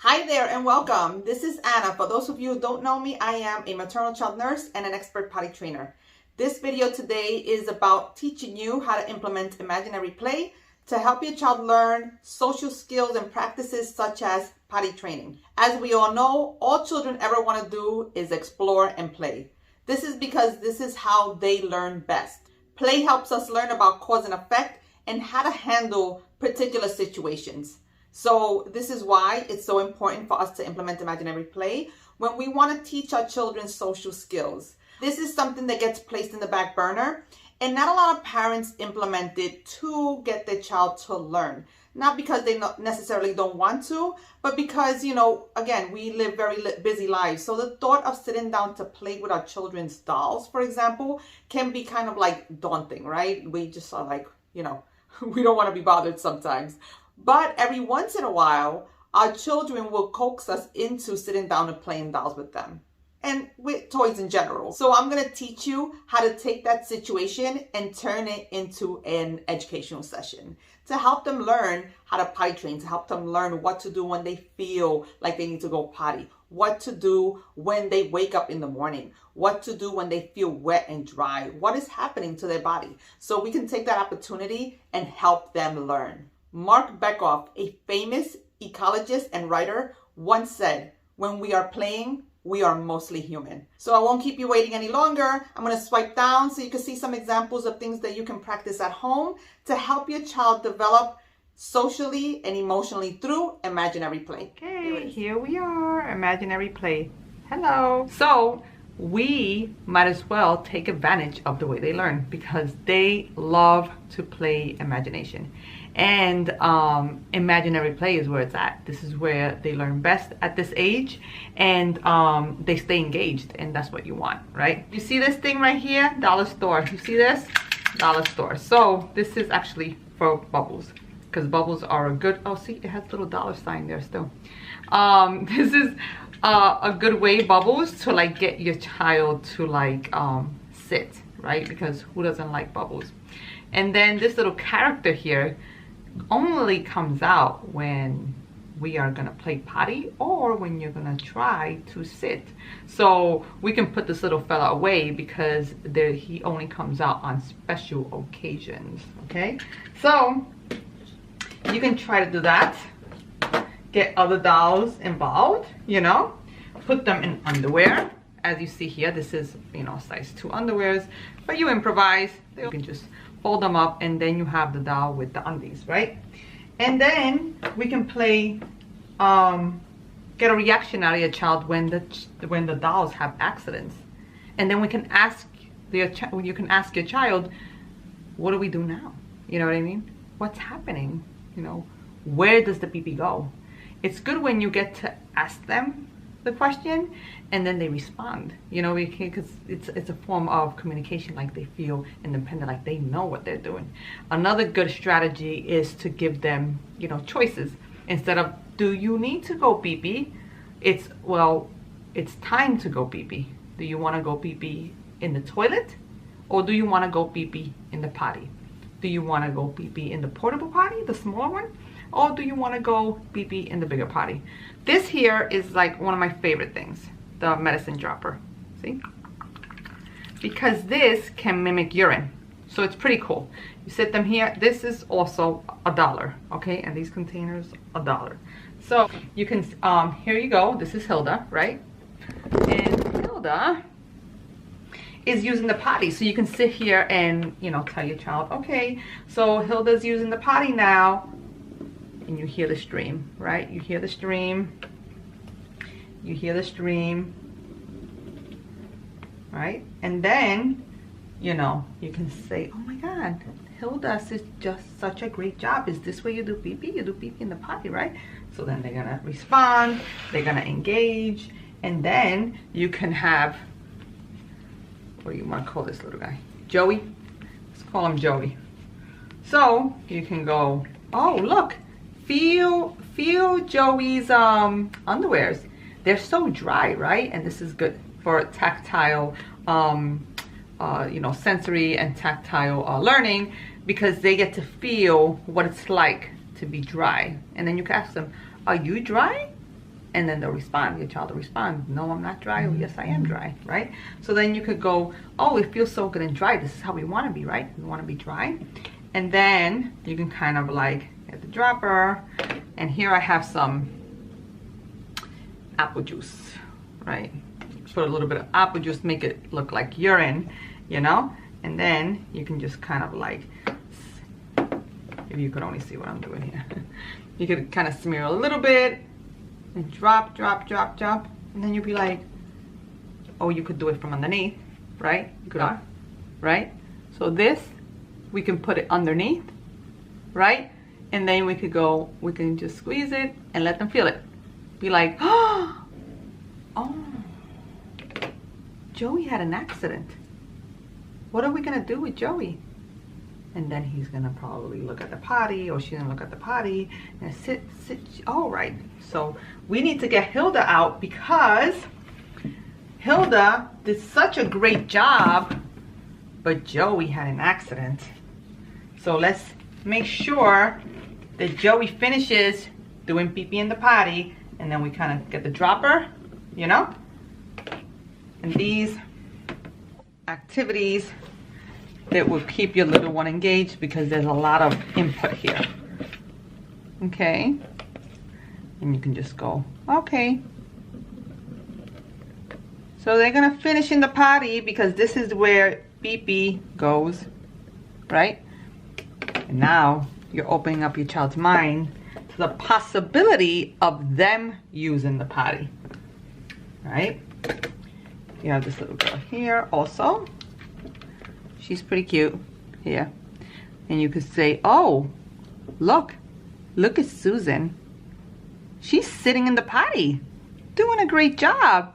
Hi there and welcome. This is Anna. For those of you who don't know me, I am a maternal child nurse and an expert potty trainer. This video today is about teaching you how to implement imaginary play to help your child learn social skills and practices such as potty training. As we all know, all children ever want to do is explore and play. This is because this is how they learn best. Play helps us learn about cause and effect and how to handle particular situations. So this is why it's so important for us to implement imaginary play when we want to teach our children social skills. This is something that gets placed in the back burner, and not a lot of parents implement it to get their child to learn. Not because they necessarily don't want to, but because, again, we live very busy lives. So the thought of sitting down to play with our children's dolls, for example, can be kind of like daunting, right? We just are like, we don't want to be bothered sometimes. But every once in a while, our children will coax us into sitting down and playing dolls with them and with toys in general. So I'm going to teach you how to take that situation and turn it into an educational session to help them learn how to potty train, to help them learn what to do when they feel like they need to go potty, what to do when they wake up in the morning, what to do when they feel wet and dry, what is happening to their body. So we can take that opportunity and help them learn. Mark Beckoff, a famous ecologist and writer, once said, "When we are playing, we are mostly human." So I won't keep you waiting any longer. I'm going to swipe down so you can see some examples of things that you can practice at home to help your child develop socially and emotionally through imaginary play. Okay, here we are, imaginary play. Hello. So we might as well take advantage of the way they learn because they love to play imagination. And imaginary play is where it's at. This is where they learn best at this age, and they stay engaged, and that's what you want, right? You see this thing right here? Dollar store. You see this? Dollar store. So this is actually for bubbles, because bubbles are a good, oh, see, it has a little dollar sign there still. This is a good way, bubbles, to like get your child to like sit, right? Because who doesn't like bubbles? And then this little character here only comes out when we are gonna play potty or when you're gonna try to sit. So we can put this little fella away because he only comes out on special occasions. Okay, so you can try to do that, get other dolls involved, put them in underwear. As you see here, this is size 2 underwears, but you improvise. You can just fold them up, and then you have the doll with the undies, right? And then we can play get a reaction out of your child when the dolls have accidents, and then we can ask your child, what do we do now? You know what I mean? What's happening? Where does the pee-pee go? It's good when you get to ask them the question and then they respond, because it's a form of communication, like they feel independent, like they know what they're doing. Another good strategy is to give them choices. Instead of, do you need to go pee-pee, it's, well, it's time to go pee-pee. Do you want to go pee-pee in the toilet, or do you want to go pee-pee in the potty? Do you want to go pee-pee in the portable potty, the smaller one, or do you want to go pee-pee in the bigger potty? This here is like one of my favorite things, the medicine dropper. See? Because this can mimic urine. So it's pretty cool. You set them here. This is also $1, okay? And these containers, $1. So you can, here you go. This is Hilda, right? And Hilda is using the potty. So you can sit here and, tell your child, okay, so Hilda's using the potty now. And you hear the stream, right? You hear the stream. You hear the stream, right? And then, you can say, oh my God, Hilda does just such a great job. Is this where you do pee-pee? You do pee-pee in the potty, right? So then they're gonna respond, they're gonna engage, and then you can have, what do you want to call this little guy? Joey? Let's call him Joey. So you can go, oh, look. Feel Joey's underwears. They're so dry, right? And this is good for tactile, sensory and tactile learning, because they get to feel what it's like to be dry. And then you can ask them, are you dry? And then they'll respond. Your child will respond, no, I'm not dry, or yes, I am dry, right? So then you could go, oh, it feels so good and dry. This is how we want to be, right? We want to be dry. And then you can kind of like get the dropper. And here I have some apple juice, right? Put a little bit of apple juice, make it look like urine, you know? And then you can just kind of like, if you could only see what I'm doing here. You could kind of smear a little bit and drop, drop, drop, drop. And then you'd be like, oh, you could do it from underneath, right? You could, right? So this, we can put it underneath, right? And then we could go, we can just squeeze it and let them feel it. Be like, oh, Joey had an accident. What are we gonna do with Joey? And then he's gonna probably look at the potty, or she's gonna look at the potty and sit, all right. So we need to get Hilda out, because Hilda did such a great job, but Joey had an accident. So let's make sure that Joey finishes doing pee-pee in the potty, and then we kind of get the dropper, you know? And these activities that will keep your little one engaged, because there's a lot of input here. Okay? And you can just go, okay. So they're gonna finish in the potty, because this is where pee-pee goes, right? And now you're opening up your child's mind to the possibility of them using the potty, right? You have this little girl here also. She's pretty cute here. And you could say, oh, look at Susan. She's sitting in the potty, doing a great job.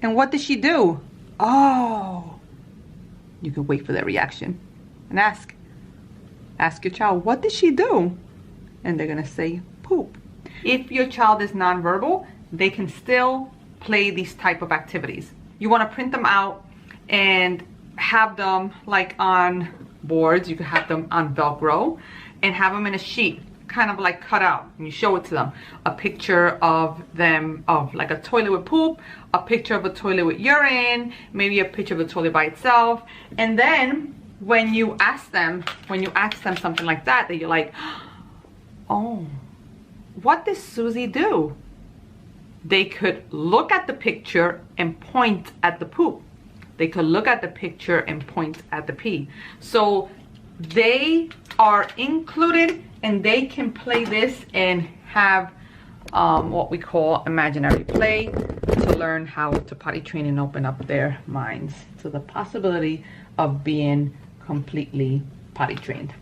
And what did she do? Oh, you can wait for their reaction and ask your child, what did she do? And they're gonna say, poop. If your child is nonverbal, they can still play these type of activities. You wanna print them out and have them like on boards. You could have them on Velcro and have them in a sheet, kind of like cut out, and you show it to them. A picture of them, of like a toilet with poop, a picture of a toilet with urine, maybe a picture of the toilet by itself. And then when you ask them something like that, that you're like, oh, what did Susie do? They could look at the picture and point at the poop. They could look at the picture and point at the pee. So they are included, and they can play this and have what we call imaginary play, to learn how to potty train and open up their minds to the possibility of being completely potty trained.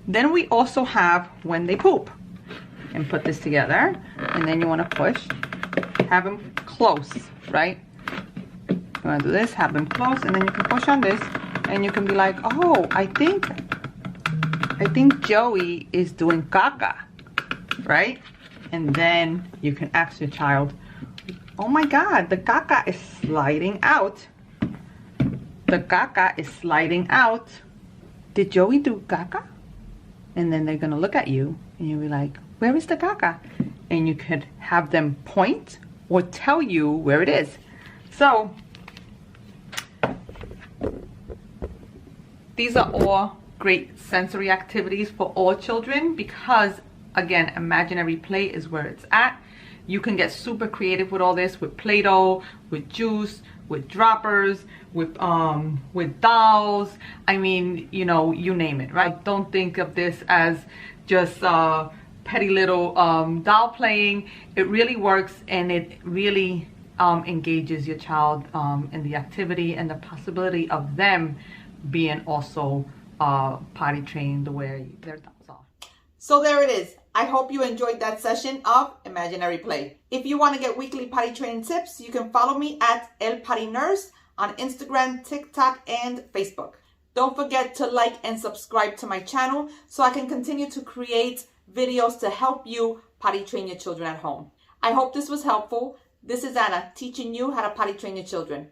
Then we also have when they poop, and put this together, and then you want to push, have them close, right? You want to do this, have them close, and then you can push on this, and you can be like, oh, I think Joey is doing caca, right? And then you can ask your child, oh my God, the caca is sliding out. The caca is sliding out. Did Joey do caca? And then they're gonna look at you, and you'll be like, where is the caca? And you could have them point or tell you where it is. So these are all great sensory activities for all children, because again, imaginary play is where it's at. You can get super creative with all this, with Play-Doh, with juice, with droppers, with dolls. I mean, you know, you name it, right? Don't think of this as just petty little doll playing. It really works, and it really engages your child in the activity and the possibility of them being also potty trained the way their dolls are. So there it is. I hope you enjoyed that session of imaginary play. If you want to get weekly potty training tips, you can follow me at El Potty Nurse on Instagram, TikTok, and Facebook. Don't forget to like and subscribe to my channel so I can continue to create videos to help you potty train your children at home. I hope this was helpful. This is Anna, teaching you how to potty train your children.